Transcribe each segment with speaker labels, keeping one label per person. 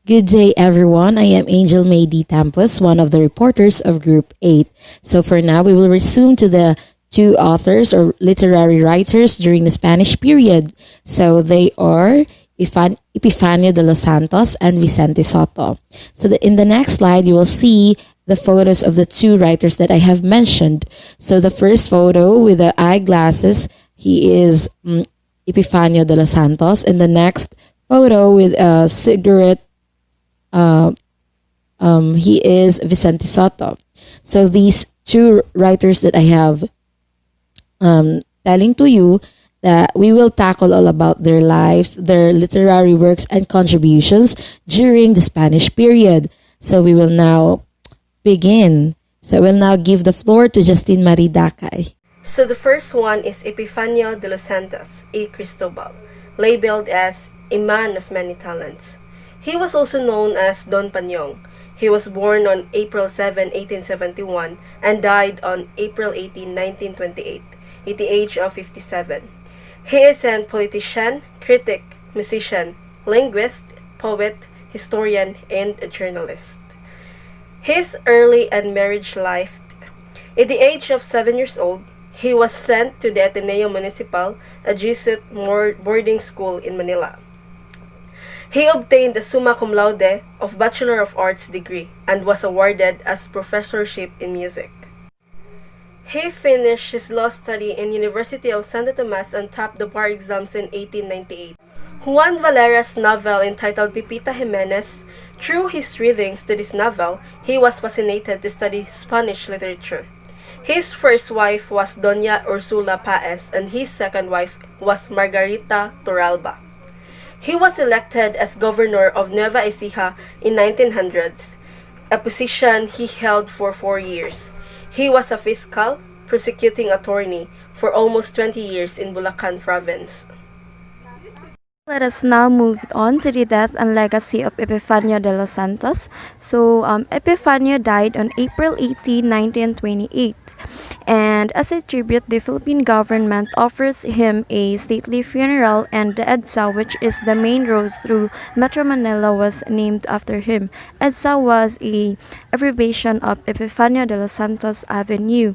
Speaker 1: Good day, everyone. I am Angel May D. Tampos, one of the reporters of Group 8. So for now, we will resume to the two authors or literary writers during the Spanish period. So they are Epifanio de los Santos and Vicente Sotto. So in the next slide, you will see the photos of the two writers that I have mentioned. So the first photo with the eyeglasses, he is Epifanio de los Santos, and the next photo with a cigarette, he is Vicente Sotto. So these two writers that I have telling to you that we will tackle all about their life, their literary works and contributions during the Spanish period. So we will now begin. So I will now give the floor to Justine-Marie.
Speaker 2: So the first one is Epifanio de los Santos, a Cristobal, labeled as a man of many talents. He was also known as Don Panyong. He was born on April 7, 1871 and died on April 18, 1928 at the age of 57. He is a politician, critic, musician, linguist, poet, historian, and a journalist. His early and marriage life. At the age of 7 years old, he was sent to the Ateneo Municipal, a Jesuit boarding school in Manila. He obtained the summa cum laude of Bachelor of Arts degree and was awarded as professorship in music. He finished his law study in University of Santo Tomas and topped the bar exams in 1898. Juan Valera's novel entitled Pipita Jimenez, through his readings to this novel, he was fascinated to study Spanish literature. His first wife was Doña Ursula Paez and his second wife was Margarita Torralba. He was elected as governor of Nueva Ecija in 1900s, a position he held for 4 years. He was a fiscal, prosecuting attorney for almost 20 years in Bulacan province.
Speaker 3: Let us now move on to the death and legacy of Epifanio de los Santos. So, Epifanio died on April 18, 1928. And as a tribute, the Philippine government offers him a stately funeral, and the EDSA, which is the main road through Metro Manila, was named after him. EDSA was a abbreviation of Epifanio de los Santos Avenue.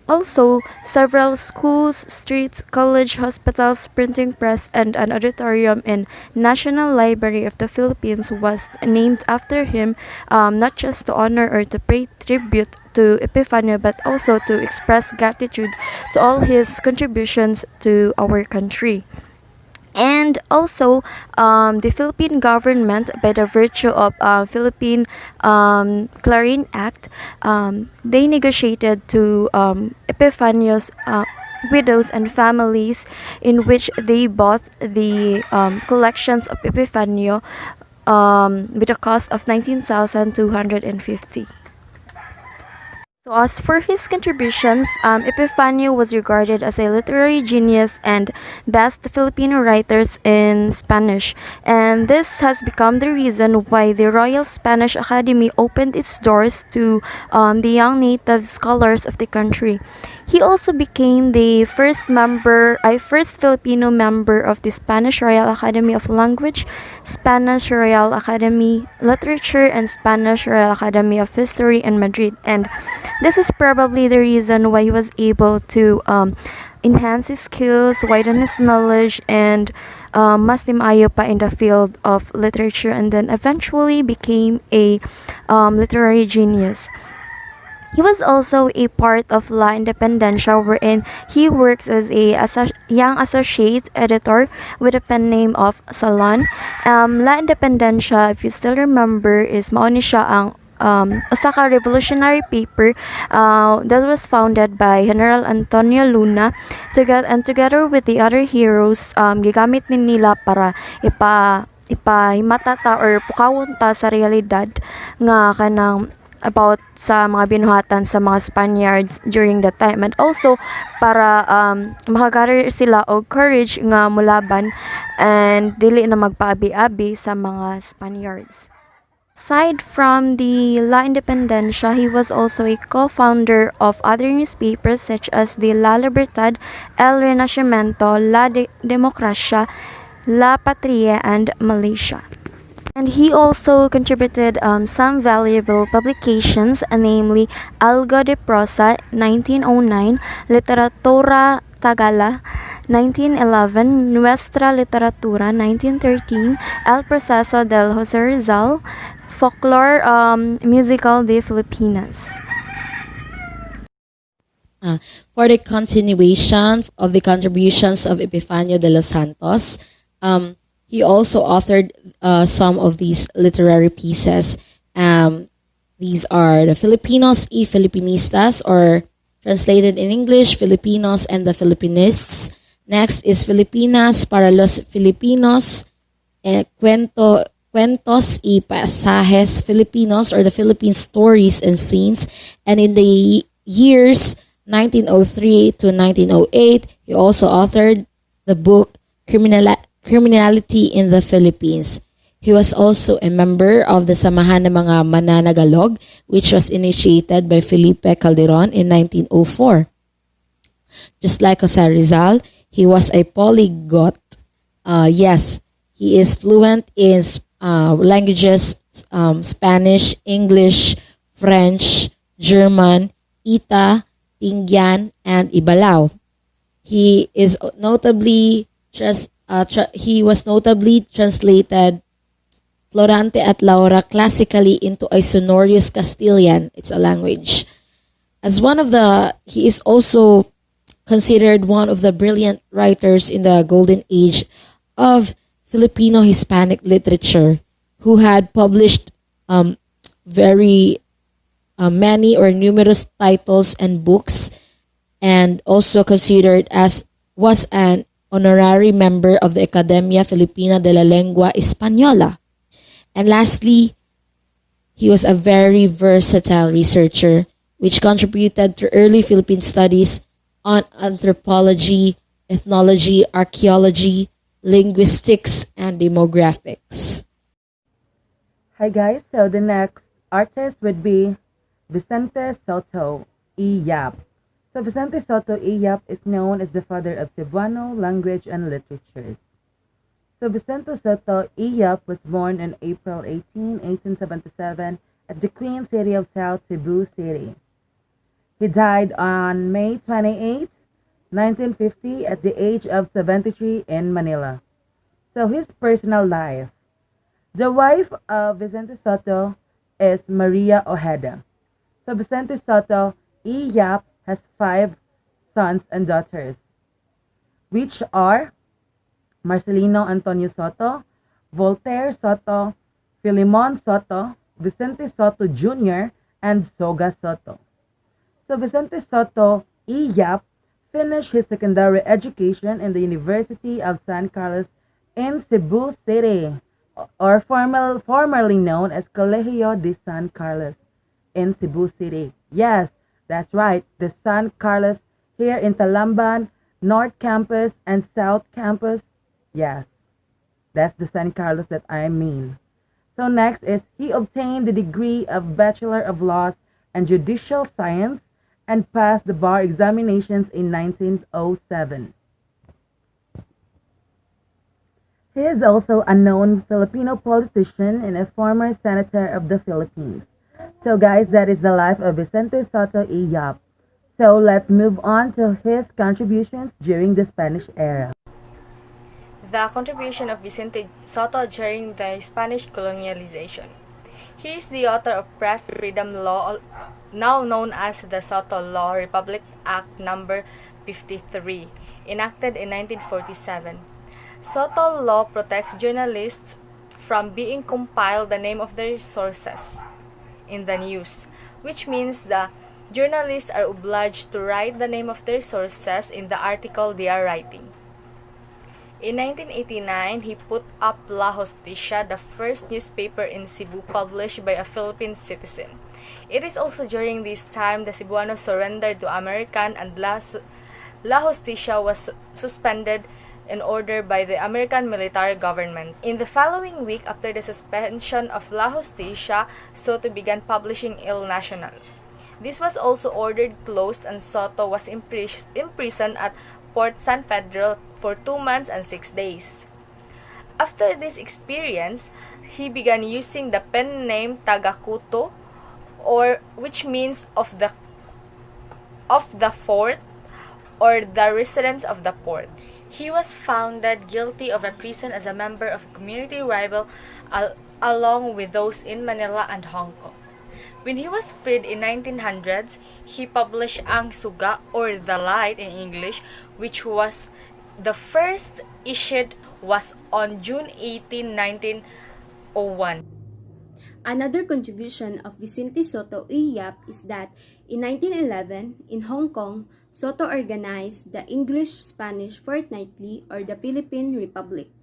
Speaker 3: Also, several schools, streets, college, hospitals, printing press, and an auditorium in National Library of the Philippines was named after him, not just to honor or to pay tribute to Epifanio, but also to express gratitude to all his contributions to our country. And also, the Philippine government, by the virtue of Philippine Clarine Act, they negotiated to Epifanio's widows and families, in which they bought the collections of Epifanio with a cost of 19,250. So as for his contributions, Epifanio was regarded as a literary genius and best Filipino writers in Spanish, and this has become the reason why the Royal Spanish Academy opened its doors to the young native scholars of the country. He also became the first Filipino member of the Spanish Royal Academy of Language, Spanish Royal Academy Literature, and Spanish Royal Academy of History in Madrid. And this is probably the reason why he was able to enhance his skills, widen his knowledge, and mas timayo pa in the field of literature, and then eventually became a literary genius. He was also a part of La Independencia, wherein he works as a young associate editor with a pen name of Salon. La Independencia, if you still remember, is mao ni siya ang Osaka revolutionary paper that was founded by General Antonio Luna, together with the other heroes, gigamit ni nila para ipahimata ta or pukawon ta sa realidad nga kanang about sa mga binuhatan sa mga Spaniards during that time, and also para makagather sila og courage nga mulaban and dili na magpaabi-abi sa mga Spaniards. Aside from the La Independencia, he was also a co-founder of other newspapers such as the La Libertad, El Renacimiento, La Democracia, La Patria, and Malaysia. And he also contributed some valuable publications, namely Algo de Prosa 1909, Literatura Tagala 1911, Nuestra Literatura 1913, El Proceso del Jose Rizal, Folklore Musical de Filipinas.
Speaker 1: For the continuation of the contributions of Epifanio de los Santos, he also authored some of these literary pieces. These are the Filipinos y Filipinistas, or translated in English, Filipinos and the Filipinists. Next is Filipinas para los Filipinos, Cuentos y Pasajes Filipinos, or the Philippine Stories and Scenes. And in the years 1903 to 1908, he also authored the book Criminality in the Philippines. He was also a member of the Samahan ng mga Mananagalog, which was initiated by Felipe Calderon in 1904. Just like Jose Rizal, he was a polyglot. Yes, he is fluent in languages, Spanish, English, French, German, Ita, Tingyan, and Ibalao. He was notably translated Florante at Laura classically into a sonorous Castilian. It's a language. He is also considered one of the brilliant writers in the golden age of Filipino Hispanic literature, who had published very many or numerous titles and books, and also considered as was an honorary member of the Academia Filipina de la Lengua Española. And lastly, he was a very versatile researcher, which contributed to early Philippine studies on anthropology, ethnology, archaeology, linguistics, and demographics.
Speaker 4: Hi guys, so the next artist would be Vicente Soto E. Yap. So Vicente Soto E. Yap is known as the father of Cebuano language and literature. So Vicente Soto E. Yap was born on April 18, 1877 at the Queen City of South Cebu City. He died on May 28, 1950 at the age of 73 in Manila. So his personal life. The wife of Vicente Soto is Maria Ojeda. So Vicente Soto E. Yap has 5 sons and daughters, which are Marcelino Antonio Soto, Voltaire Soto, Filimon Soto, Vicente Soto Jr., and Soga Soto. So Vicente Soto E. Yap finished his secondary education in the University of San Carlos in Cebu City, or formerly known as Colegio de San Carlos in Cebu City. Yes, that's right, the San Carlos here in Talamban, North Campus and South Campus. Yes, that's the San Carlos that I mean. So next is he obtained the degree of Bachelor of Laws and Judicial Science and passed the bar examinations in 1907. He is also a known Filipino politician and a former senator of the Philippines. So guys, that is the life of Vicente Soto E. Yap. So let's move on to his contributions during the Spanish era.
Speaker 5: The contribution of Vicente Soto during the Spanish colonialization. He is the author of Press Freedom Law, now known as the Soto Law Republic Act No. 53, enacted in 1947. Soto Law protects journalists from being compiled the name of their sources in the news, which means the journalists are obliged to write the name of their sources in the article they are writing. In 1989, he put up La Justicia, the first newspaper in Cebu published by a Philippine citizen. It is also during this time the Cebuanos surrendered to American, and La Justicia was suspended in order by the American military government. In the following week after the suspension of La Justicia, Soto began publishing El Nacional. This was also ordered closed, and Soto was imprisoned at Port San Pedro for 2 months and 6 days. After this experience, he began using the pen name Tagakuto, or which means of the fort or the residents of the port. He was found guilty of treason as a member of a community rival along with those in Manila and Hong Kong. When he was freed in 1900s, he published Ang Suga or The Light in English, which was the first issued was on June 18, 1901.
Speaker 6: Another contribution of Vicente Sotto E. Yap is that in 1911, in Hong Kong, Sotto organized the English-Spanish Fortnightly or the Philippine Republic.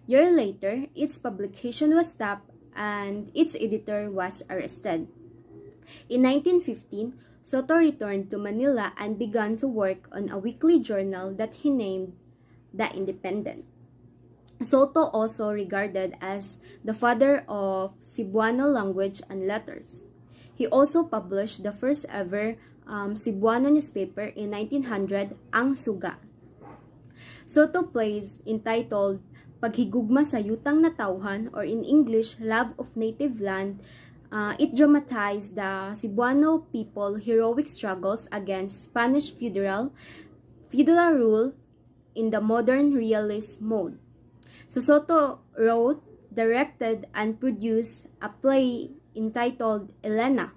Speaker 6: A year later, its publication was stopped and its editor was arrested. In 1915, Sotto returned to Manila and began to work on a weekly journal that he named The Independent. Sotto also regarded as the father of Cebuano language and letters. He also published the first ever Cebuano newspaper in 1900, Ang Suga. Sotto plays entitled Paghigugma sa Yutang na Tauhan, or in English, Love of Native Land. It dramatized the Cebuano people heroic struggles against Spanish feudal rule in the modern realist mode. So Sotto wrote, directed, and produced a play entitled Elena.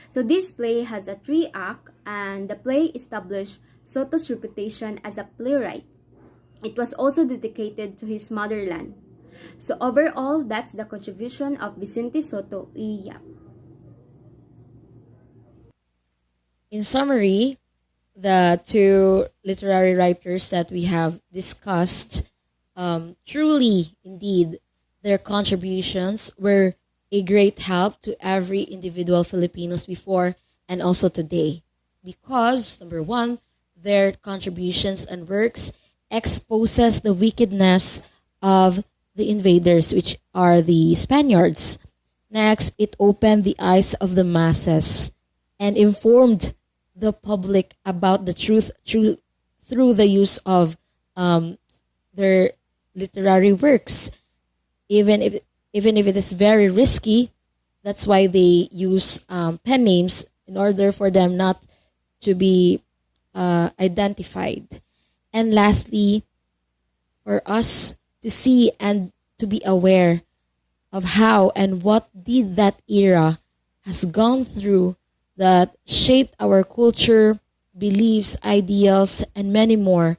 Speaker 6: So this play has a 3-act, and the play established Sotto's reputation as a playwright. It was also dedicated to his motherland. So overall, that's the contribution of Vicente Sotto E. Yap.
Speaker 1: In summary, the two literary writers that we have discussed, truly, indeed, their contributions were a great help to every individual Filipinos before and also today. Because, number one, their contributions and works exposes the wickedness of the invaders, which are the Spaniards. Next, it opened the eyes of the masses and informed the public about the truth through the use of their literary works. Even if it is very risky, that's why they use pen names in order for them not to be identified. And lastly, for us to see and to be aware of how and what did that era has gone through that shaped our culture, beliefs, ideals, and many more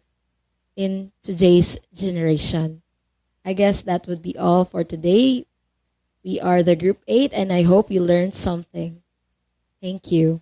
Speaker 1: in today's generation. I guess that would be all for today. We are the Group 8, and I hope you learned something. Thank you.